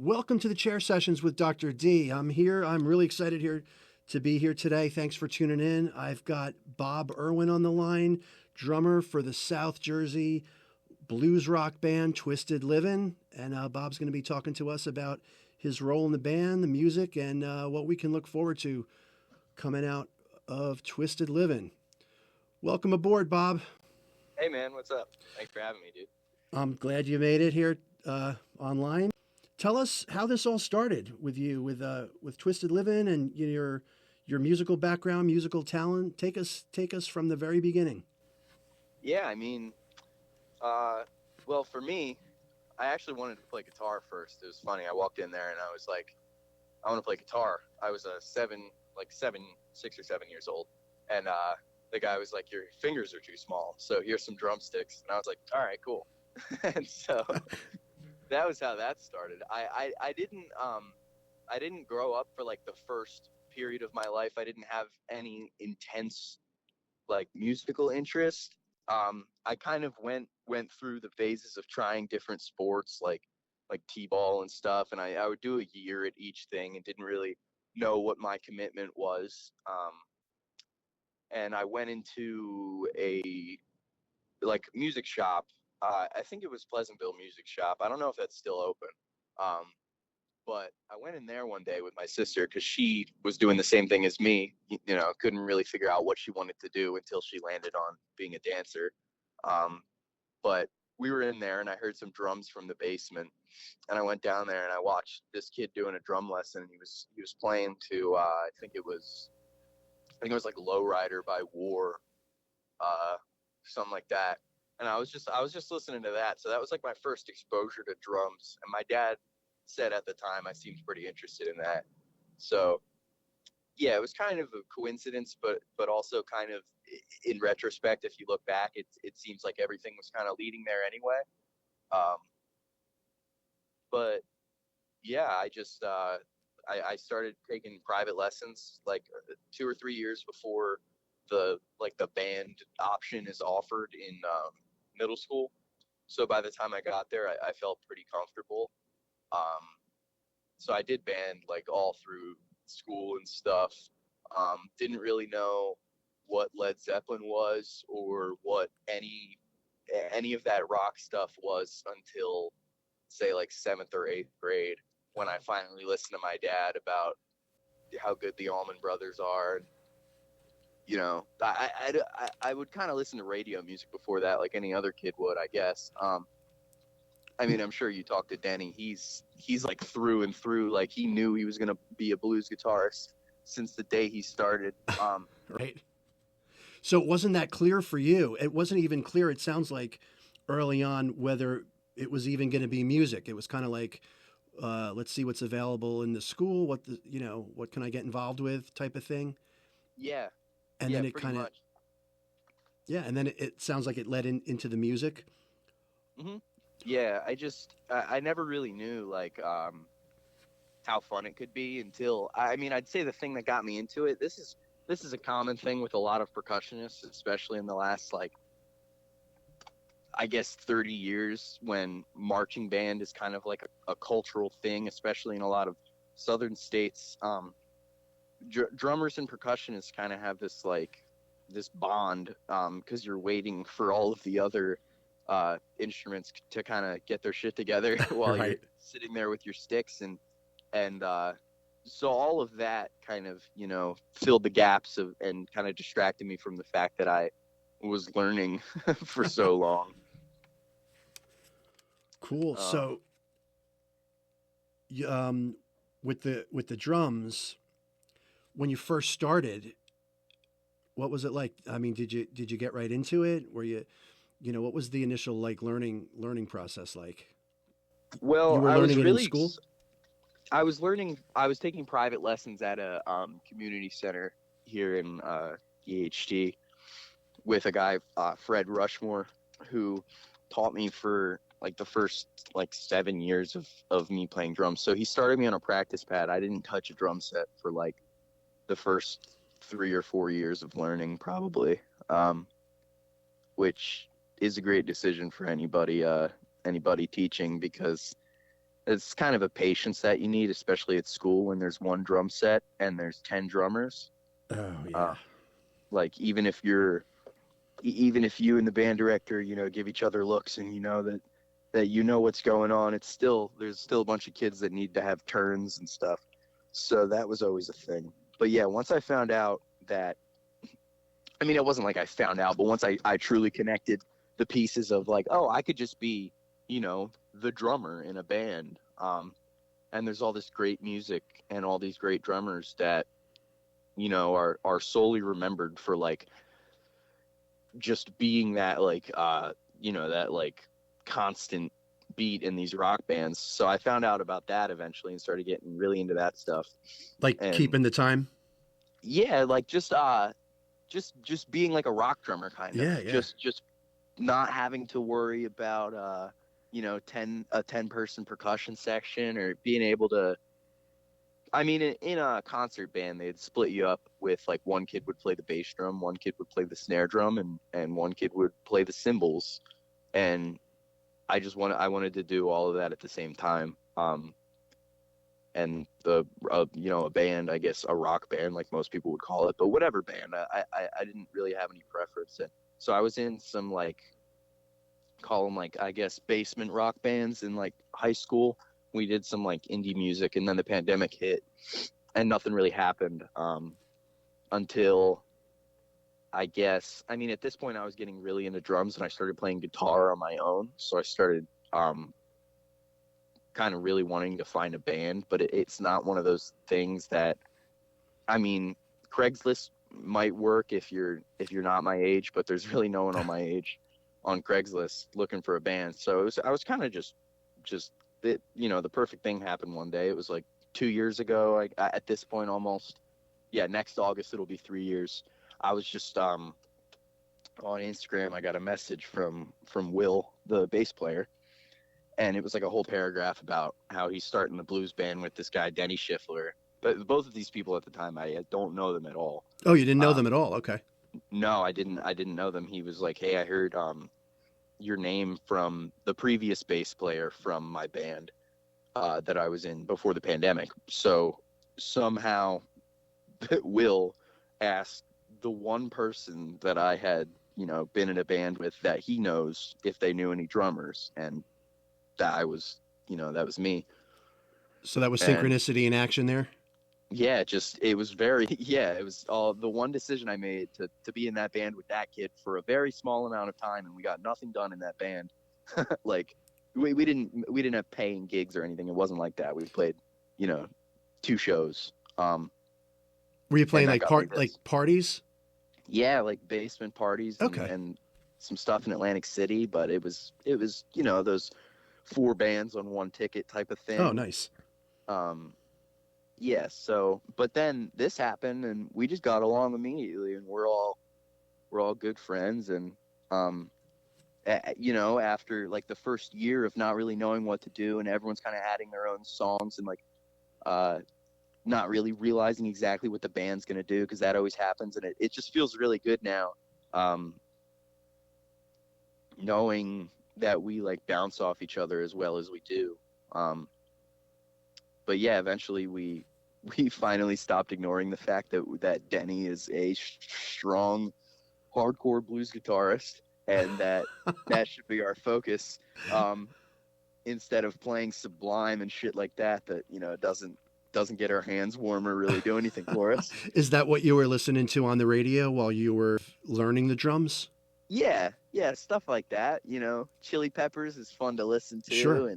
Welcome to the Chair Sessions with Dr. D. I'm here. I'm really excited to be here today. Thanks for tuning in. I've got Bob Irwin on the line, drummer for the South Jersey blues rock band Twisted Livin. And Bob's going to be talking to us about his role in the band, the music, and what we can look forward to coming out of Twisted Livin. Welcome aboard, Bob. Hey, man. What's up? Thanks for having me, dude. I'm glad you made it here online. Tell us how this all started with you, with Twisted Livin and your musical background, musical talent. Take us from the very beginning. Yeah, I mean, well, for me, I actually wanted to play guitar first. It was funny. I walked in there and I was like, I want to play guitar. I was 6 or 7 years old, and the guy was like, your fingers are too small, so here's some drumsticks. And I was like, all right, cool. And so that was how that started. I didn't grow up for like the first period of my life. I didn't have any intense like musical interest. I kind of went through the phases of trying different sports like t-ball and stuff, and I would do a year at each thing and didn't really know what my commitment was. And I went into a music shop. I think it was Pleasantville Music Shop. I don't know if that's still open. But I went in there one day with my sister because she was doing the same thing as me. Couldn't really figure out what she wanted to do until she landed on being a dancer. But we were in there and I heard some drums from the basement, and I went down there and I watched this kid doing a drum lesson. He was playing to I think it was like Lowrider by War, something like that. And I was just listening to that. So that was like my first exposure to drums. And my dad said at the time I seemed pretty interested in that. So yeah, it was kind of a coincidence, but also kind of in retrospect, if you look back, it seems like everything was kind of leading there anyway. But yeah, I started taking private lessons like 2 or 3 years before the band option is offered in middle school. So by the time I got there, I felt pretty comfortable. So I did band like all through school and stuff. Didn't really know what Led Zeppelin was or what any of that rock stuff was until say like 7th or 8th grade, when I finally listened to my dad about how good the Allman Brothers are. I would kind of listen to radio music before that, like any other kid would, I guess. I mean, I'm sure you talked to Denny. He's like through and through, like he knew he was gonna be a blues guitarist since the day he started. Right. So it wasn't that clear for you. It wasn't even clear. It sounds like early on whether it was even going to be music. It was kind of like, let's see what's available in the school. What can I get involved with, type of thing. Yeah. And then it kind of, yeah. And then it sounds like it led into the music. Mm-hmm. Yeah. I never really knew like, how fun it could be until, I'd say the thing that got me into it, this is a common thing with a lot of percussionists, especially in the last, like, I guess 30 years, when marching band is kind of like a cultural thing, especially in a lot of southern states. Drummers and percussionists kind of have this bond, because you're waiting for all of the other instruments to kind of get their shit together while Right. You're sitting there with your sticks, and so all of that kind of filled the gaps and kind of distracted me from the fact that I was learning for so long. Cool. So with the drums, when you first started, what was it like? I mean, did you get right into it? Were you what was the initial like learning process like? Well, you were learning it in school? I was taking private lessons at a community center here in EHT with a guy, Fred Rushmore, who taught me for like the first 7 years of me playing drums. So he started me on a practice pad. I didn't touch a drum set for like the first 3 or 4 years of learning, probably, which is a great decision for anybody teaching, because it's kind of a patience that you need, especially at school when there's one drum set and there's 10 drummers. Oh yeah. Like even if you and the band director, give each other looks and that what's going on, there's still a bunch of kids that need to have turns and stuff. So that was always a thing. But yeah, once I found out that, I mean, it wasn't like I found out, but once I truly connected the pieces of like, oh, I could just be, the drummer in a band. And there's all this great music and all these great drummers that, are solely remembered for like just being that like, that like constant beat in these rock bands. So I found out about that eventually and started getting really into that stuff. Like keeping the time? Yeah, like just being like a rock drummer kind of. Yeah. Just not having to worry about a 10-person percussion section, or being able to, I mean, in a concert band, they'd split you up with like one kid would play the bass drum, one kid would play the snare drum, and one kid would play the cymbals. And I wanted to do all of that at the same time. And a band, I guess a rock band, like most people would call it, but whatever band, I didn't really have any preference. And so I was in some like, call them like, I guess, basement rock bands in like high school. We did some like indie music, and then the pandemic hit and nothing really happened until, I guess, I mean, at this point I was getting really into drums and I started playing guitar on my own. So I started kind of really wanting to find a band, but it's not one of those things that, I mean, Craigslist might work if you're not my age, but there's really no one on my age on Craigslist looking for a band. So I was kind of just the perfect thing happened one day. It was like 2 years ago. At this point, almost, next August it'll be 3 years. I was just on Instagram. I got a message from Will, the bass player, and it was like a whole paragraph about how he's starting the blues band with this guy Denny Shiffler. But both of these people at the time, I don't know them at all. Oh, you didn't know them at all? Okay. No, I didn't know them. He was like, "Hey, I heard your name from the previous bass player from my band that I was in before the pandemic." So somehow Will asked the one person that I had, been in a band with that he knows if they knew any drummers, and that was me. So that was synchronicity in action there? Yeah, it was all the one decision I made to be in that band with that kid for a very small amount of time, and we got nothing done in that band. Like we didn't have paying gigs or anything. It wasn't like that. We played, 2 shows. Were you playing like parties? Yeah, like basement parties. Okay. And some stuff in Atlantic City, but it was those 4 bands on 1 ticket type of thing. Oh, nice. Yeah, so, but then this happened and we just got along immediately, and we're all good friends. And, after like the first year of not really knowing what to do, and everyone's kind of adding their own songs and like, not really realizing exactly what the band's going to do, because that always happens. And it just feels really good now, knowing that we like bounce off each other as well as we do. But yeah, eventually we finally stopped ignoring the fact that Denny is a strong, hardcore blues guitarist, and that should be our focus, instead of playing Sublime and shit like that doesn't get our hands warm or really do anything for us. Is that what you were listening to on the radio while you were learning the drums? Yeah, stuff like that. Chili Peppers is fun to listen to, sure.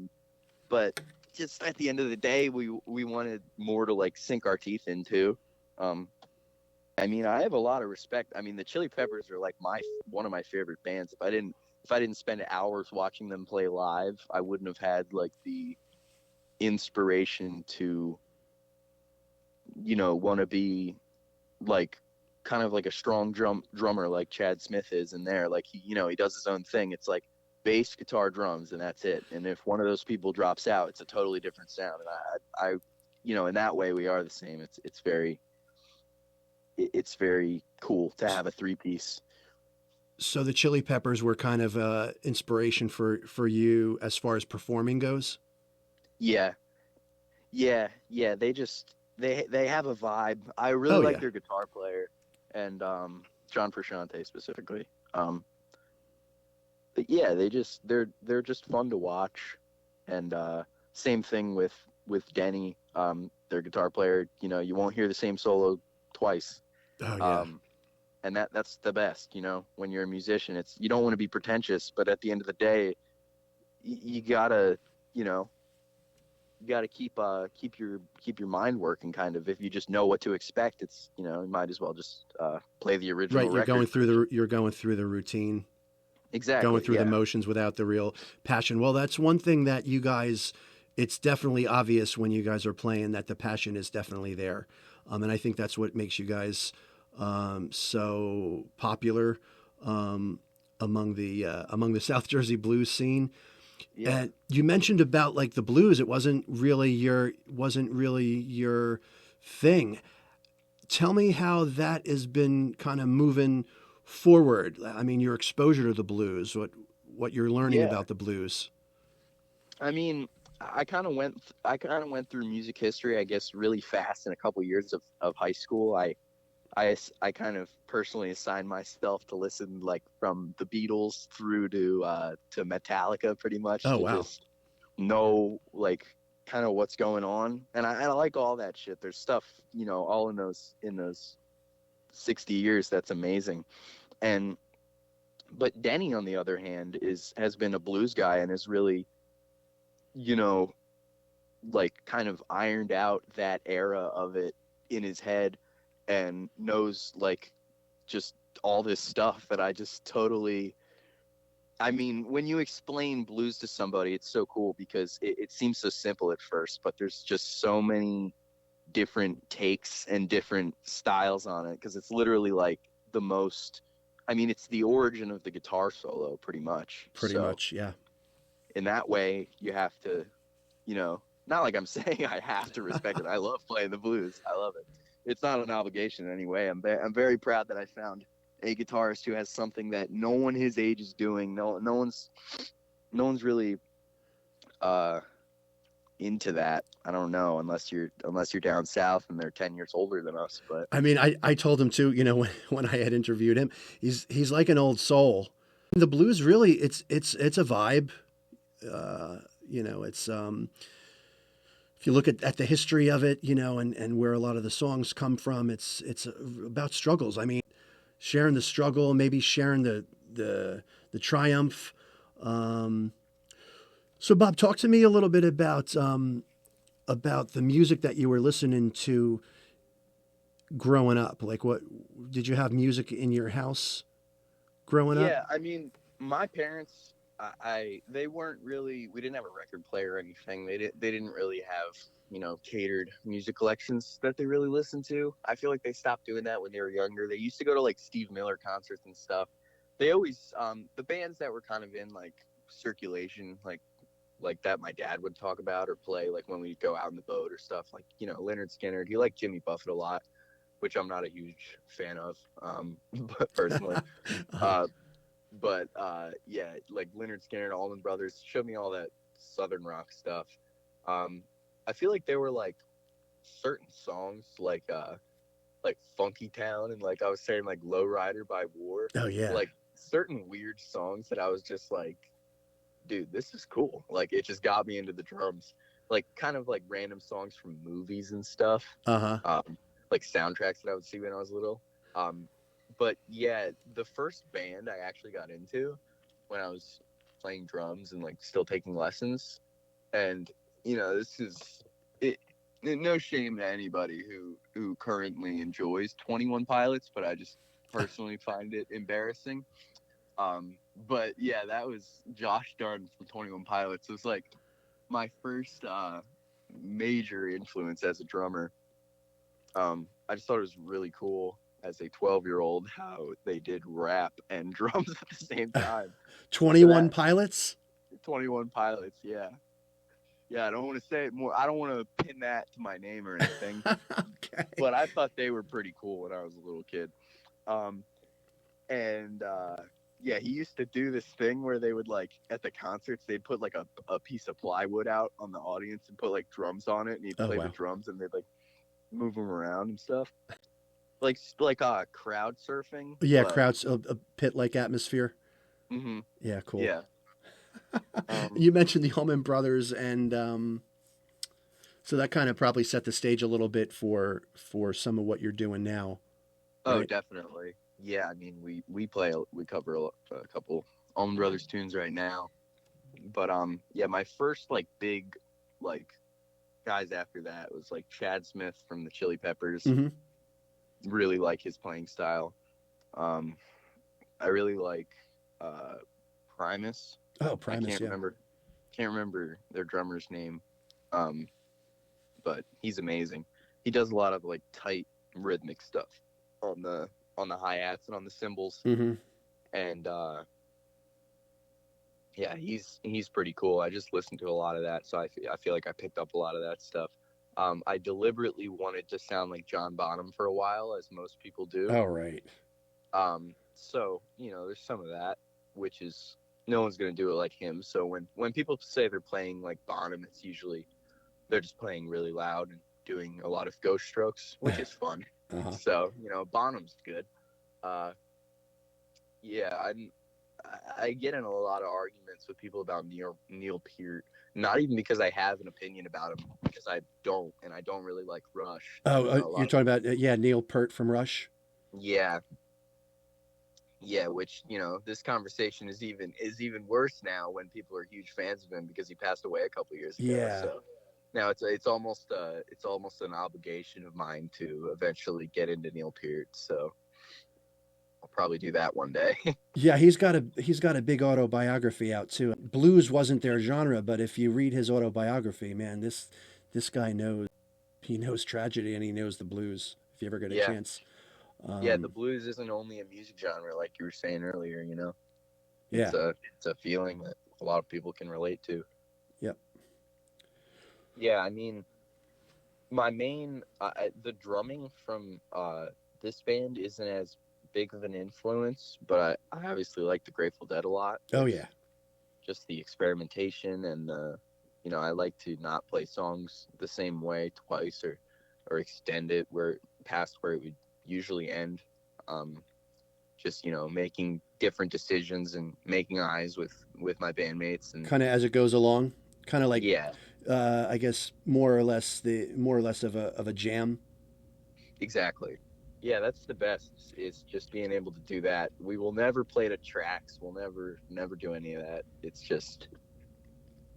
But just at the end of the day, we wanted more to like sink our teeth into. I mean, I have a lot of respect. I mean, the Chili Peppers are like one of my favorite bands. If I didn't spend hours watching them play live, I wouldn't have had like the inspiration to, want to be like kind of like a strong drummer like Chad Smith is in there. Like he does his own thing. It's like bass, guitar, drums, and that's it. And if one of those people drops out, it's a totally different sound. And I in that way, we are the same. It's very cool to have a 3-piece. So the Chili Peppers were kind of inspiration for you as far as performing goes? Yeah, yeah. They have a vibe. I really Oh like yeah. their guitar player, and John Frusciante specifically. But yeah, they're just fun to watch, and same thing with Denny, their guitar player. You know, you won't hear the same solo twice. Oh yeah. Um, and that's the best, you know, when you're a musician. It's, you don't want to be pretentious, but at the end of the day, you gotta, you know, you gotta keep your mind working, kind of. If you just know what to expect, it's, you know, you might as well just play the original Right. You're record. going through the routine, Exactly. going through Yeah. the motions without the real passion. Well, that's one thing that you guys, it's definitely obvious when you guys are playing that the passion is definitely there. And I think that's what makes you guys so popular among the South Jersey blues scene. Yeah. And you mentioned about like the blues, it wasn't really your thing. Tell me how that has been kind of moving forward. I mean, your exposure to the blues, what you're learning Yeah. about the blues. I mean, I kind of went through music history, I guess, really fast in a couple years of high school. I kind of personally assigned myself to listen, like, from the Beatles through to Metallica, pretty much. Oh, to wow. Just know, like, kind of what's going on, and I like all that shit. There's stuff, you know, all in those 60 years that's amazing. But Denny, on the other hand, has been a blues guy and is really, you know, like, kind of ironed out that era of it in his head, and knows, like, just all this stuff that I just totally, I mean, when you explain blues to somebody, it's so cool because it seems so simple at first, but there's just so many different takes and different styles on it, because it's literally like the most, I mean, it's the origin of the guitar solo, pretty much. Pretty So, much, yeah. in that way, you have to, you know, not like I'm saying I have to respect it. I love playing the blues. I love it. It's not an obligation in any way. I'm very proud that I found a guitarist who has something that no one his age is doing. No one's really into that. I don't know, unless you're down south and they're 10 years older than us. But I mean, I told him too, you know, when I had interviewed him, he's like an old soul. The blues really, it's a vibe. You know, it's if you look at the history of it, you know, and where a lot of the songs come from, it's about struggles. I mean, sharing the struggle, maybe sharing the triumph. So Bob, talk to me a little bit about the music that you were listening to growing up. Like, what did you have music in your house growing up? Yeah, I mean, my parents, they weren't really, we didn't have a record player or anything. They didn't really have, you know, catered music collections that they really listened to. I feel like they stopped doing that when they were younger. They used to go to, like, Steve Miller concerts and stuff. They always, the bands that were kind of in, like, circulation, like that my dad would talk about or play, like, when we'd go out in the boat or stuff, like, you know, Leonard Skinner. He liked Jimmy Buffett a lot, which I'm not a huge fan of, but personally. But yeah, like Leonard Skinner and Allman Brothers showed me all that Southern rock stuff. I feel like there were, like, certain songs like Funky Town, and, like I was saying, like Lowrider by War. Oh yeah. Like, certain weird songs that I was just like, dude, this is cool. Like, it just got me into the drums. Like, kind of like random songs from movies and stuff. Like soundtracks that I would see when I was little. But yeah, the first band I actually got into when I was playing drums and, like, still taking lessons, and, you know, this is it. No shame to anybody who currently enjoys 21 Pilots, but I just personally find it embarrassing. But yeah, that was Josh Dun from 21 Pilots. It was, like, my first major influence as a drummer. I just thought it was really cool as a 12-year-old how they did rap and drums at the same time. 21 Pilots? 21 Pilots, yeah. Yeah, I don't want to say it more. I don't want to pin that to my name or anything. Okay. But I thought they were pretty cool when I was a little kid. And Yeah, he used to do this thing where they would, like, at the concerts, they'd put, like, a piece of plywood out on the audience and put, like, drums on it, and he'd Oh, play wow. the drums, and they'd, like, move them around and stuff. Like crowd surfing. Yeah, But, crowds, a pit-like atmosphere. mm-hmm. Yeah, cool. Yeah. You mentioned the Allman Brothers, and so that kind of probably set the stage a little bit for some of what you're doing now. Oh, right? definitely. Yeah, I mean, we cover a couple Allman Brothers tunes right now. But, yeah, my first, like, big, like, guys after that was, like, Chad Smith from the Chili Peppers. Mhm. Really like his playing style. I really like Primus. Oh, Primus, I yeah. can't remember their drummer's name. But he's amazing. He does a lot of, like, tight rhythmic stuff on the hi-hats and on the cymbals. Mm-hmm. And yeah, he's pretty cool. I just listened to a lot of that, so I feel like I picked up a lot of that stuff. I deliberately wanted to sound like John Bonham for a while, as most people do. Oh, right. So, you know, there's some of that, which is, no one's going to do it like him. So when people say they're playing like Bonham, it's usually they're just playing really loud and doing a lot of ghost strokes, which is fun. Uh-huh. So, you know, Bonham's good. Yeah, I get in a lot of arguments with people about Neil Peart. Not even because I have an opinion about him, because I don't, and I don't really like Rush. Oh, you're talking about Neil Peart from Rush. Yeah, which, you know, this conversation is even worse now when people are huge fans of him because he passed away a couple years ago. Yeah. So now it's almost an obligation of mine to eventually get into Neil Peart. So I'll probably do that one day. Yeah, he's got a big autobiography out too. Blues wasn't their genre, but if you read his autobiography, man, this guy knows tragedy and he knows the blues. If you ever get a chance. Yeah, the blues isn't only a music genre, like you were saying earlier. You know, yeah, it's a feeling that a lot of people can relate to. Yep. Yeah, I mean, my main the drumming from this band isn't as big of an influence, but I obviously like the Grateful Dead a lot. Oh yeah. Just the experimentation and you know, I like to not play songs the same way twice or extend it past where it would usually end. Just, you know, making different decisions and making eyes with my bandmates and kind of as it goes along, kind of like I guess more or less of a jam. Exactly. Yeah, that's the best, is just being able to do that. We will never play to tracks. We'll never do any of that. It's just...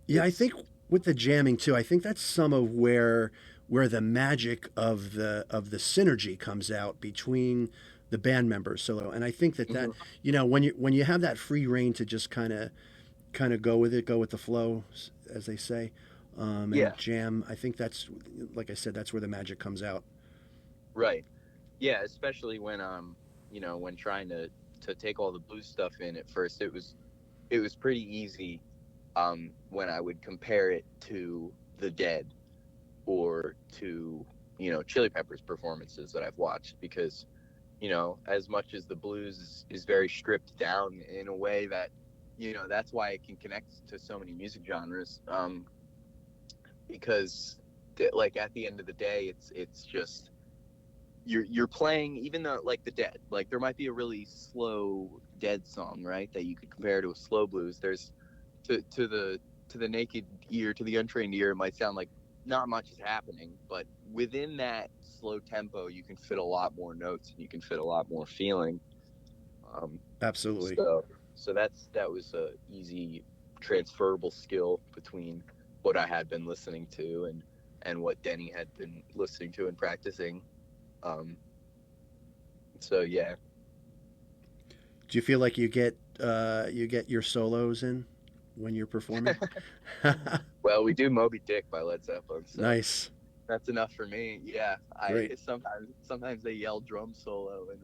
Yeah, I think with the jamming too, I think that's some of where the magic of the synergy comes out between the band members. So, and I think that you know, when you have that free reign to just kind of go with the flow, as they say, and jam, I think that's, like I said, that's where the magic comes out. Right. Yeah, especially when you know, when trying to take all the blues stuff in at first, it was pretty easy when I would compare it to the Dead or to, you know, Chili Peppers performances that I've watched, because, you know, as much as the blues is very stripped down in a way that, you know, that's why it can connect to so many music genres, because like at the end of the day, it's just you're playing, even though, like the Dead, like there might be a really slow Dead song, right, that you could compare to a slow blues. There's to the naked ear, to the untrained ear, it might sound like not much is happening, but within that slow tempo, you can fit a lot more notes and you can fit a lot more feeling. Absolutely. So that was a easy transferable skill between what I had been listening to and what Denny had been listening to and practicing. So yeah. Do you feel like you get your solos in when you're performing? Well, we do Moby Dick by Led Zeppelin. So nice. That's enough for me. Yeah. Great. Sometimes they yell drum solo, and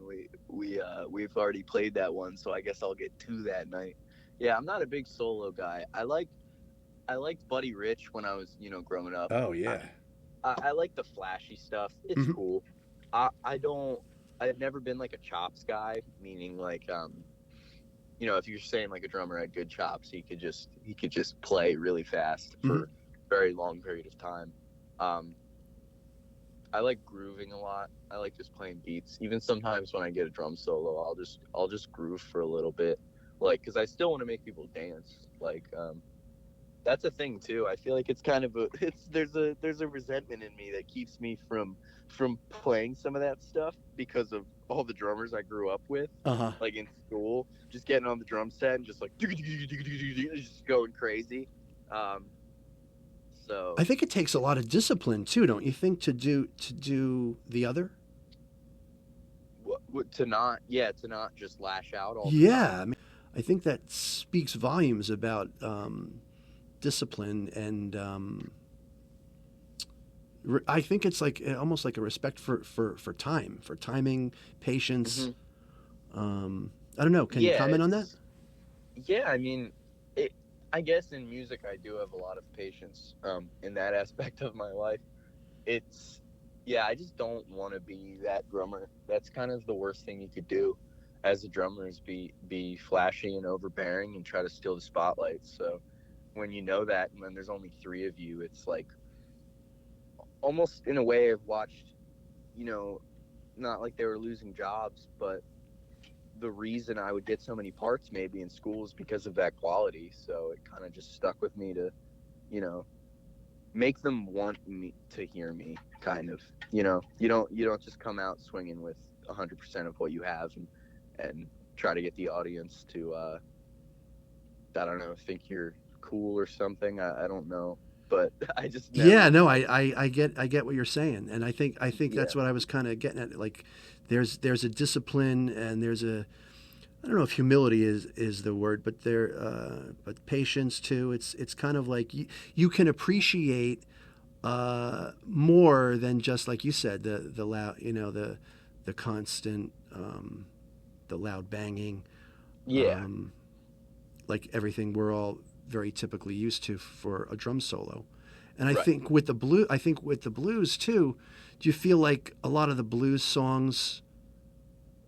we've already played that one, so I guess I'll get two that night. Yeah, I'm not a big solo guy. I liked Buddy Rich when I was, you know, growing up. Oh yeah. I like the flashy stuff. It's cool. I've never been like a chops guy, meaning like if you're saying like a drummer had good chops, he could just play really fast for a very long period of time. I like grooving a lot. I like just playing beats. Even sometimes when I get a drum solo, I'll just groove for a little bit, like, because I still want to make people dance. Like, that's a thing too. I feel like it's kind of there's a resentment in me that keeps me from playing some of that stuff because of all the drummers I grew up with, like in school, just getting on the drum set and just like just going crazy. So I think it takes a lot of discipline too, don't you think, to do the other? To not just lash out all the Yeah, time. I mean, I think that speaks volumes about discipline, and I think it's like almost like a respect for time, for timing, patience. I don't know. Can you comment on that? Yeah, I mean, I guess in music I do have a lot of patience in that aspect of my life. I just don't want to be that drummer. That's kind of the worst thing you could do as a drummer, is be flashy and overbearing and try to steal the spotlight. So when you know that, and when there's only 3 of you, it's like almost in a way I've watched, not like they were losing jobs, but the reason I would get so many parts maybe in school is because of that quality. So it kind of just stuck with me to, make them want me to hear me, kind of. You don't just come out swinging with 100% of what you have and try to get the audience to I don't know, think you're cool or something. I don't know, but I just never... Yeah, no, I get what you're saying, and I think that's what I was kind of getting at. Like, there's a discipline, and there's a, I don't know if humility is the word, but but patience too. It's kind of like you can appreciate more than just, like you said, the loud, the constant, the loud banging, like everything we're all very typically used to for a drum solo. And I think with the blues too, do you feel like a lot of the blues songs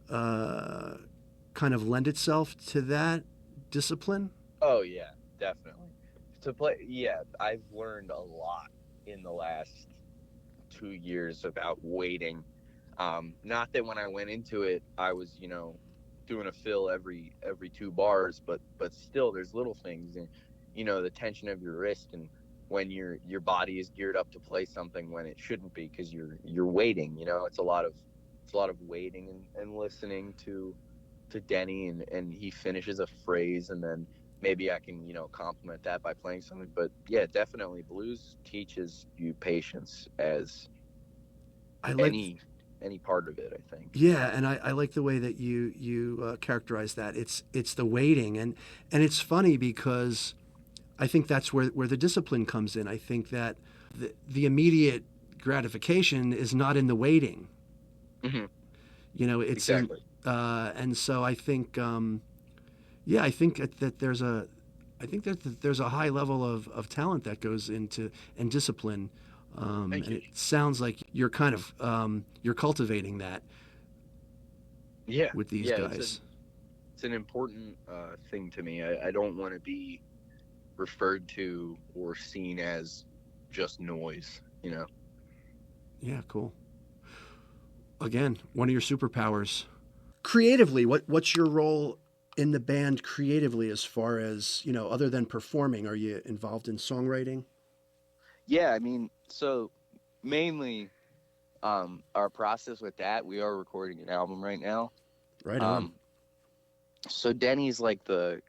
kind of lend itself to that discipline? Oh yeah, definitely. To play, I've learned a lot in the last 2 years about waiting. Not that when I went into it, I was, doing a fill every 2 bars, but still, there's little things, and the tension of your wrist, and when your body is geared up to play something when it shouldn't be, because you're waiting. It's a lot of waiting and listening to Denny, and he finishes a phrase, and then maybe I can complement that by playing something. But yeah, definitely blues teaches you patience as any part of it, I think. Yeah, and I like the way that you characterize that. It's the waiting, and it's funny because I think that's where the discipline comes in. I think that the immediate gratification is not in the waiting. Mm-hmm. It's exactly. And so I think, I think that there's a high level of talent that goes into, and discipline. And it sounds like you're kind of you're cultivating that. Yeah. With these guys. It's an important thing to me. I don't want to be referred to or seen as just noise. Yeah, cool. Again, one of your superpowers. Creatively, what's your role in the band creatively, as far as, other than performing? Are you involved in songwriting? Yeah, I mean, so mainly our process with that, we are recording an album right now. Right on. So Denny's like the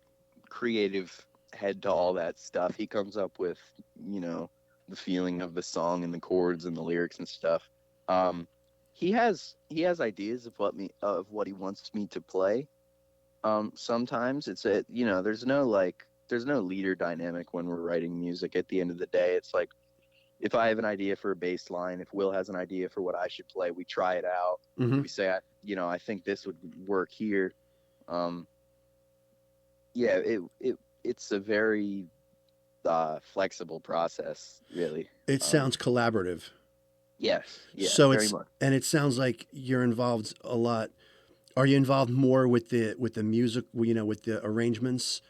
creative head to all that stuff. He comes up with, the feeling of the song and the chords and the lyrics and stuff. He has ideas of what he wants me to play. Sometimes it's there's no leader dynamic when we're writing music. At the end of the day, it's like, if I have an idea for a bass line, if Will has an idea for what I should play, we try it out. Mm-hmm. We say, I think this would work here. It's a very flexible process, really. It sounds collaborative. Yes. Yeah, so very much. And it sounds like you're involved a lot Are you involved more with the music, with the arrangements,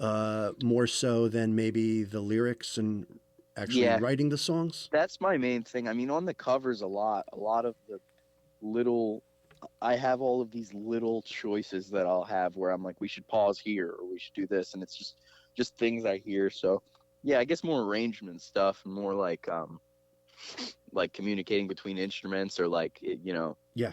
more so than maybe the lyrics and actually Yeah, writing the songs? that's my main thing. I mean, on the covers, a lot of the little, I have all of these little choices that I'll have where I'm like, we should pause here or we should do this, and it's just things I hear. So yeah, I guess more arrangement stuff, and more like communicating between instruments, or Yeah.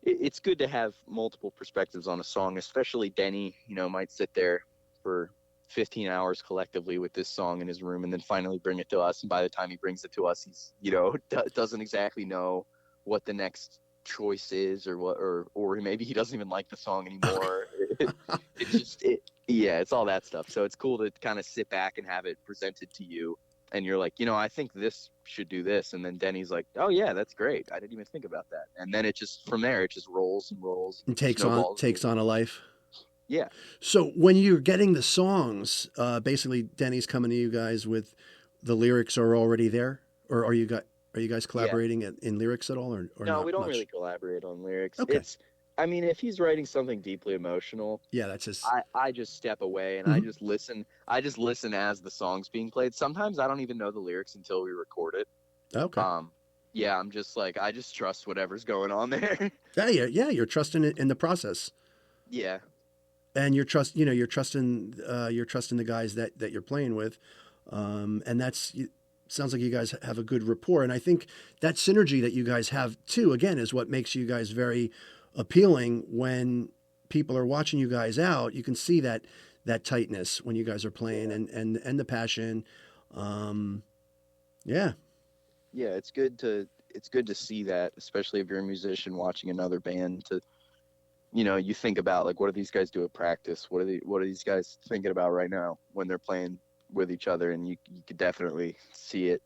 It's good to have multiple perspectives on a song, especially Denny, might sit there for 15 hours collectively with this song in his room and then finally bring it to us. And by the time he brings it to us, he's, doesn't exactly know what the next choice is, or maybe he doesn't even like the song anymore. It's all that stuff. So it's cool to kind of sit back and have it presented to you. And you're like, I think this should do this. And then Denny's like, oh yeah, that's great. I didn't even think about that. And then from there, it just rolls and rolls. And takes on a life. Yeah. So when you're getting the songs, basically Denny's coming to you guys with the lyrics are already there, or are you guys collaborating in lyrics at all, or no? Not We don't much? really collaborate on lyrics. Okay. If he's writing something deeply emotional, Yeah, that's his. I just step away and I just listen. I just listen as the song's being played. Sometimes I don't even know the lyrics until we record it. Okay. Yeah, I'm just like, I just trust whatever's going on there. Yeah, you're trusting it in the process. Yeah. And you're trusting the guys that you're playing with, and sounds like you guys have a good rapport. And I think that synergy that you guys have too, again, is what makes you guys very appealing when people are watching you guys out. You can see that tightness when you guys are playing, and the passion. Yeah. Yeah, it's good to see that, especially if you're a musician watching another band. You think about, like, what do these guys do at practice? What are these guys thinking about right now when they're playing with each other? And you could definitely see it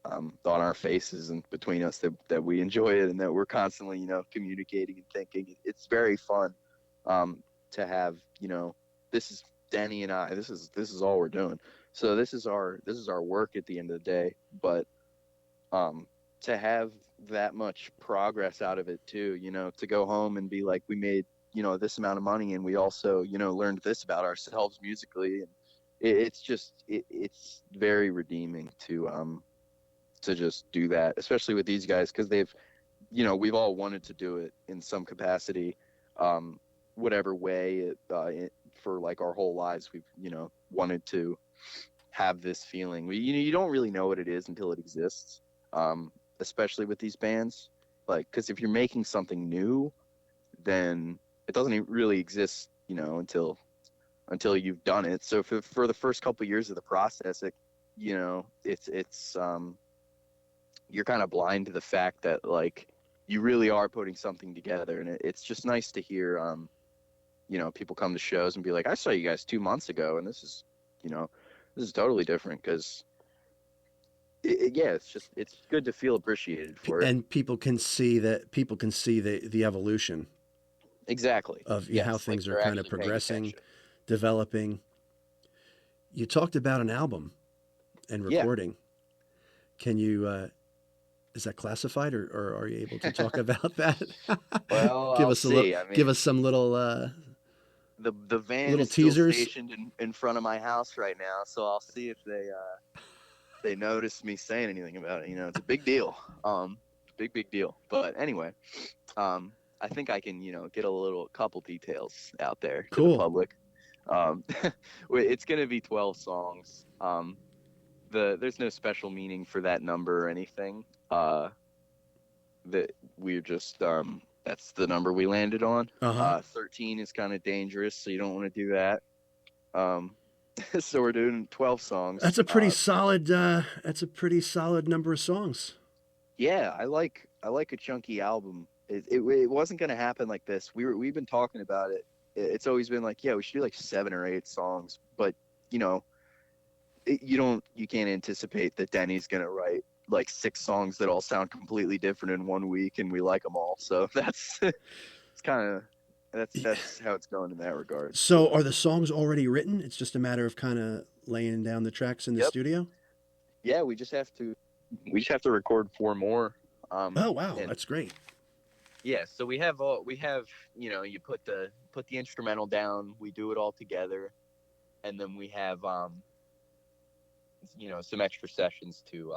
on our faces and between us that we enjoy it and that we're constantly, communicating and thinking. It's very fun to have, this is Denny and I. This is all we're doing. So this is our work at the end of the day. But to have that much progress out of it too, to go home and be like, we made, this amount of money, and we also, learned this about ourselves musically, and it's very redeeming to just do that, especially with these guys, because they've, we've all wanted to do it in some capacity, whatever way for like our whole lives. We've, wanted to have this feeling. You don't really know what it is until it exists. Especially with these bands, like, because if you're making something new, then it doesn't really exist, until you've done it. So for the first couple of years of the process, it's you're kind of blind to the fact that, like, you really are putting something together, and it's just nice to hear, people come to shows and be like, I saw you guys 2 months ago, and this is totally different, because it's good to feel appreciated for it. And people can see the evolution. Exactly. Of how things are kind of progressing, developing. You talked about an album and recording. Yeah. Can you, is that classified, or are you able to talk about that? Well, give us some little, the van little is teasers. Still stationed in front of my house right now, so I'll see if they noticed me saying anything about it. It's a big deal. Big deal. But anyway, I think I can, get a couple details out there to the public. It's going to be 12 songs. There's no special meaning for that number or anything. That we're just, that's the number we landed on. 13 is kind of dangerous, so you don't want to do that. So we're doing 12 songs. That's a pretty solid. That's a pretty solid number of songs. Yeah, I like a chunky album. It wasn't going to happen like this. We've been talking about it. It's always been like, yeah, we should do like 7 or 8 songs. But you can't anticipate that Denny's going to write like 6 songs that all sound completely different in 1 week, and we like them all. So that's that's how it's going in that regard. So are the songs already written? It's just a matter of kind of laying down the tracks in the studio? Yeah, we just have to record 4 more. Oh, wow. That's great. Yeah, so we have you put the instrumental down, we do it all together, and then we have some extra sessions to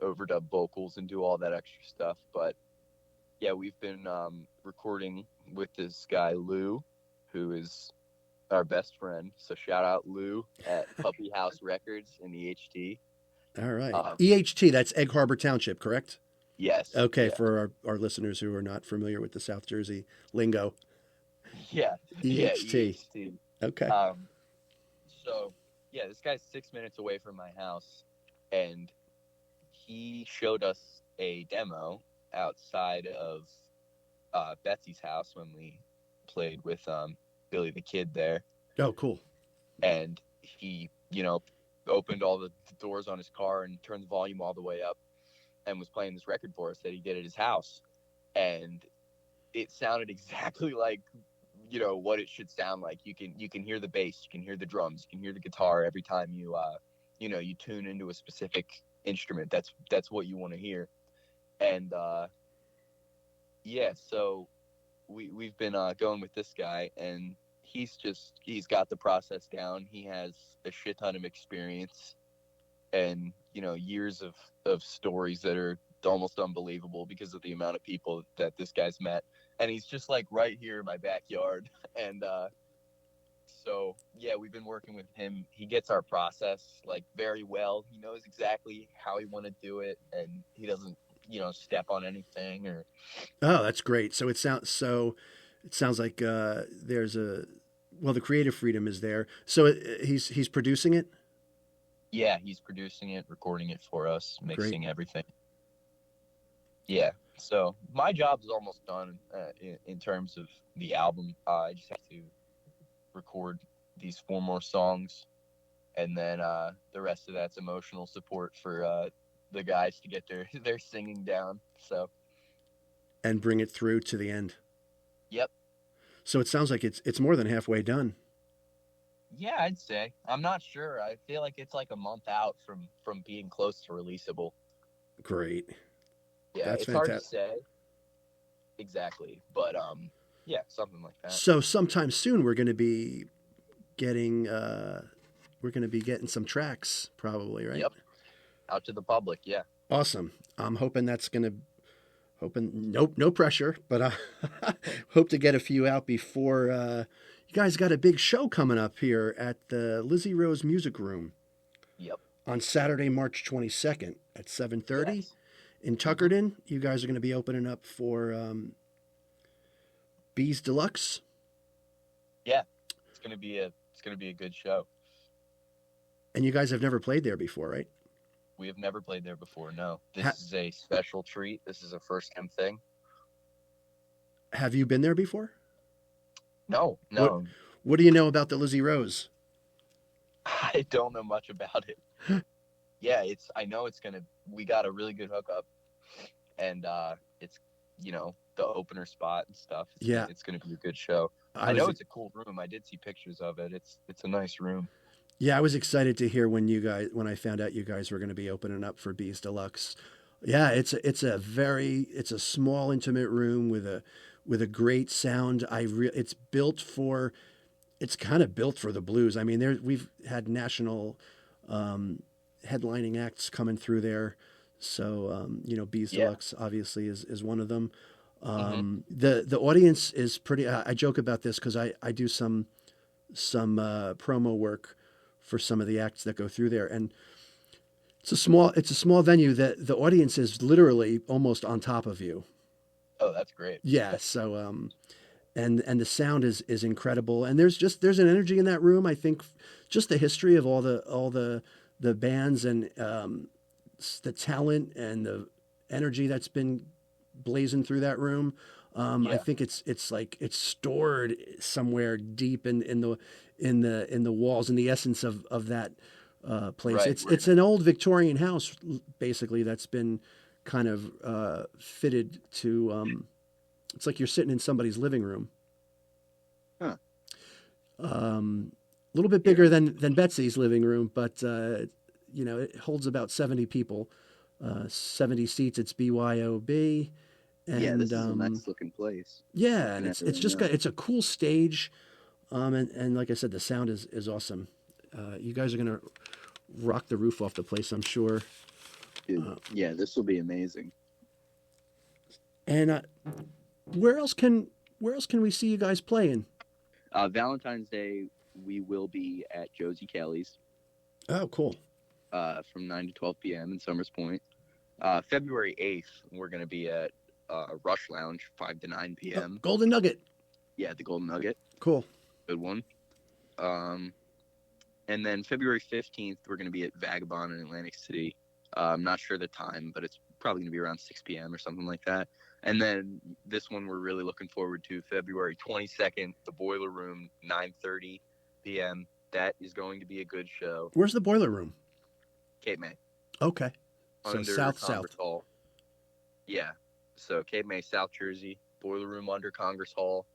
overdub vocals and do all that extra stuff. But yeah, we've been recording with this guy Lou, who is our best friend. So shout out Lou at Puppy House Records in EHT. All right. EHT, that's Egg Harbor Township, correct? Yes. Okay, yeah. for our listeners who are not familiar with the South Jersey lingo. Yeah. EHT. Yeah, EHT. Okay. So, yeah, this guy's 6 minutes away from my house, and he showed us a demo outside of Betsy's house when we played with Billy the Kid there. Oh, cool. And he, opened all the doors on his car and turned the volume all the way up and was playing this record for us that he did at his house. And it sounded exactly like, what it should sound like. You can hear the bass, you can hear the drums, you can hear the guitar every time you tune into a specific instrument. That's what you want to hear. And so we've been going with this guy, and he's got the process down. He has a shit ton of experience and years of stories that are almost unbelievable because of the amount of people that this guy's met. And he's just like right here in my backyard. And so yeah, we've been working with him. He gets our process like very well. He knows exactly how he want to do it, and he doesn't step on anything or. Oh, that's great. So it sounds like there's the creative freedom is there. So he's producing it. Yeah, he's producing it, recording it for us, mixing Great. Everything. Yeah, so my job's almost done in terms of the album. I just have to record these 4 more songs, and then the rest of that's emotional support for the guys to get their singing down. So. And bring it through to the end. Yep. So it sounds like it's more than halfway done. Yeah, I'd say. I'm not sure. I feel like it's like a month out from being close to releasable. Great. Yeah, That's it's fantastic. hard to say exactly, but yeah, something like that. So sometime soon we're going to be getting some tracks, probably, right? Yep. Out to the public, yeah. Awesome. I'm hoping no pressure, but I hope to get a few out before. You guys got a big show coming up here at the Lizzie Rose Music Room. Yep. On Saturday, March 22nd at 7:30 Yes. in Tuckerton. You guys are going to be opening up for 𝐵's Deluxe. Yeah, it's gonna be a good show. And you guys have never played there before, right? We have never played there before. No, this is a special treat. This is a first-time thing. Have you been there before? No. What do you know about the Lizzie Rose? I don't know much about it. Yeah, I know we got a really good hookup, and it's the opener spot and stuff. It's gonna be a good show. I know it's a cool room. I did see pictures of it. It's a nice room. Yeah, I was excited to hear when I found out you guys were going to be opening up for 𝐵's Deluxe. Yeah, it's a small, intimate room with a great sound. It's kind of built for the blues. I mean, we've had national headlining acts coming through there. So 𝐵's Deluxe obviously is one of them. The audience is pretty. I joke about this because I do some promo work for some of the acts that go through there, and it's a small venue that the audience is literally almost on top of you. Oh, that's great. Yeah. So and the sound is incredible, and there's an energy in that room. I think just the history of all the bands and the talent and the energy that's been blazing through that room. I think it's stored somewhere deep in the walls, in the essence of that place. Right, It's an old Victorian house, basically, that's been kind of fitted to. It's like you're sitting in somebody's living room. Huh. A little bit bigger than Betsy's living room, but it holds about 70 people, 70 seats. It's BYOB. Yeah, And this is a nice looking place. yeah, Looking and at it's it just right got, it's a cool stage. And like I said, the sound is awesome. You guys are gonna rock the roof off the place, I'm sure. now. Dude, yeah, this will be amazing. And where else can we see you guys playing? Valentine's Day, we will be at 𝐂𝐿𝐴 Oh, cool. from 9 to 12 p.m. in Summers Point. February 8th, we're going to be at Rush Lounge, 5 to 9 p.m. Golden Nugget. Yeah, the Golden Nugget. Cool. Good one. And then February 15th, we're going to be at 𝘂𝐫𝐰𝐢𝐳 in Atlantic City. I'm not sure the time, but it's probably going to be around 6 p.m. or something like that. And then this one we're really looking forward to, February 22nd, the Boiler Room, 9:30 p.m. That is going to be a good show. Where's the Boiler Room? Cape May. Okay. So Under south. Congress Hall. Yeah. So Cape May, South Jersey, Boiler Room under Congress Hall.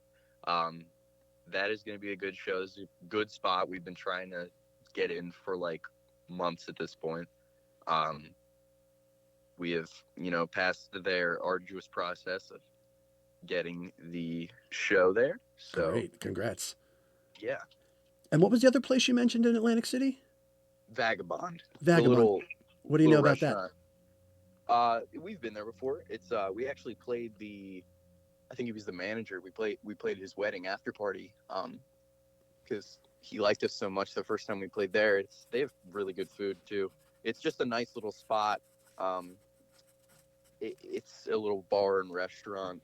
That is going to be a good show. This is a good spot. We've been trying to get in for like months at this point. We have, passed their arduous process of getting the show there. So Great. Congrats. yeah. And what was the other place you mentioned in Atlantic City? 𝘂𝐵𝐵𝐼𝐻. 𝘂𝐵𝐵𝐼𝐻. What do you know about restaurant. We've been there before. It's we actually played I think he was the manager. We played his wedding after party. Because he liked us so much the first time we played there. They have really good food too. It's just a nice little spot. It's a little bar and restaurant.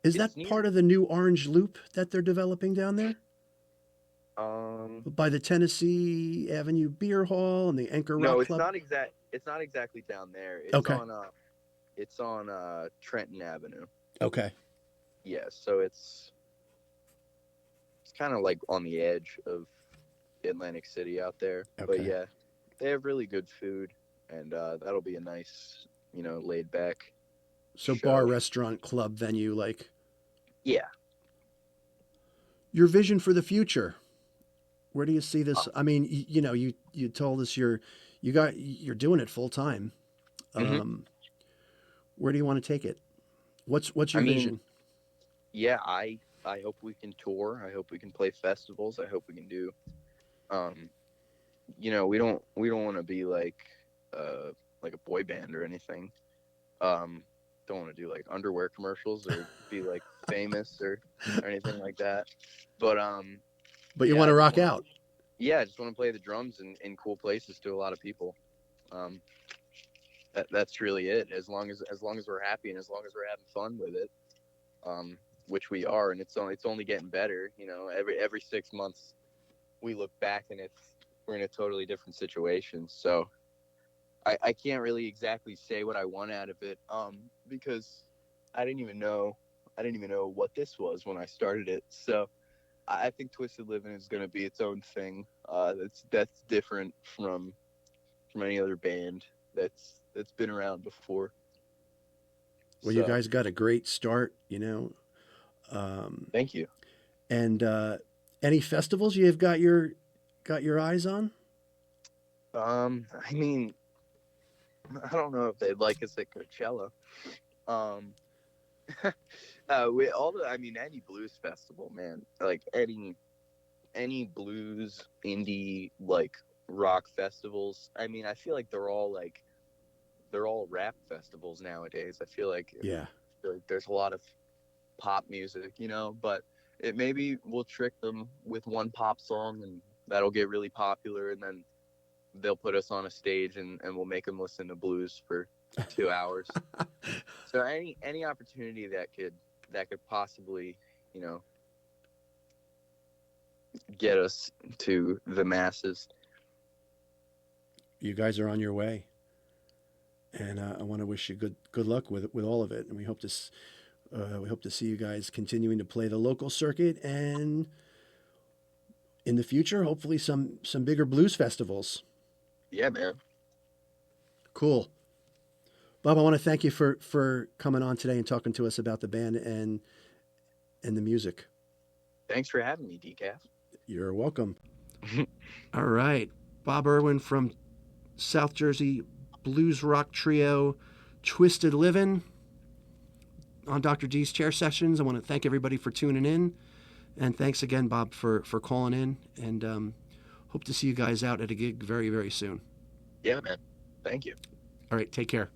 Is that part of the new Orange Loop that they're developing down there? By the Tennessee Avenue Beer Hall and the Anchor Rock Club? No, it's not exactly down there. It's on Trenton Avenue. Okay. Yeah, so it's kind of like on the edge of Atlantic City out there. Okay. But yeah, they have really good food, and that'll be a nice, laid back. So show. bar, restaurant, club, venue, like. Yeah. Your vision for the future. Where do you see this? I mean, you told us you're doing it full time. Mm-hmm. Where do you want to take it? What's your vision? Yeah, I hope we can tour. I hope we can play festivals. I hope we can do. We don't want to be like a boy band or anything. Don't want to do like underwear commercials or be like famous or anything like that. But you want to rock out. Yeah, I just want to play the drums in cool places to a lot of people. That's really it. As long as we're happy and as long as we're having fun with it, which we are, and it's only getting better. Every 6 months we look back and we're in a totally different situation. So I can't really exactly say what I want out of it, because I didn't even know what this was when I started it. So I think Twisted Livin is going to be its own thing. That's different from any other band that's been around before. Well, you guys got a great start, Thank you. And any festivals you've got your eyes on? I mean, I don't know if they'd like us at Coachella. Any blues festival, man. Like any blues, indie, like rock festivals. I mean, I feel like they're all rap festivals nowadays. I feel like there's a lot of pop music, but maybe we'll trick them with one pop song and that'll get really popular, and then they'll put us on a stage and we'll make them listen to blues for 2 hours. So any opportunity that could possibly, get us to the masses. You guys are on your way, and I want to wish you good luck with all of it. And we hope to see you guys continuing to play the local circuit, and in the future, hopefully some bigger blues festivals. Yeah, man. Cool. Bob, I want to thank you for coming on today and talking to us about the band and the music. Thanks for having me, Decaf. You're welcome. All right. Bob Irwin from South Jersey blues rock trio Twisted Livin. on Dr. D's chair sessions. I want to thank everybody for tuning in. And thanks again, Bob, for calling in. And hope to see you guys out at a gig very, very soon. Yeah, man. Thank you. All right. Take care.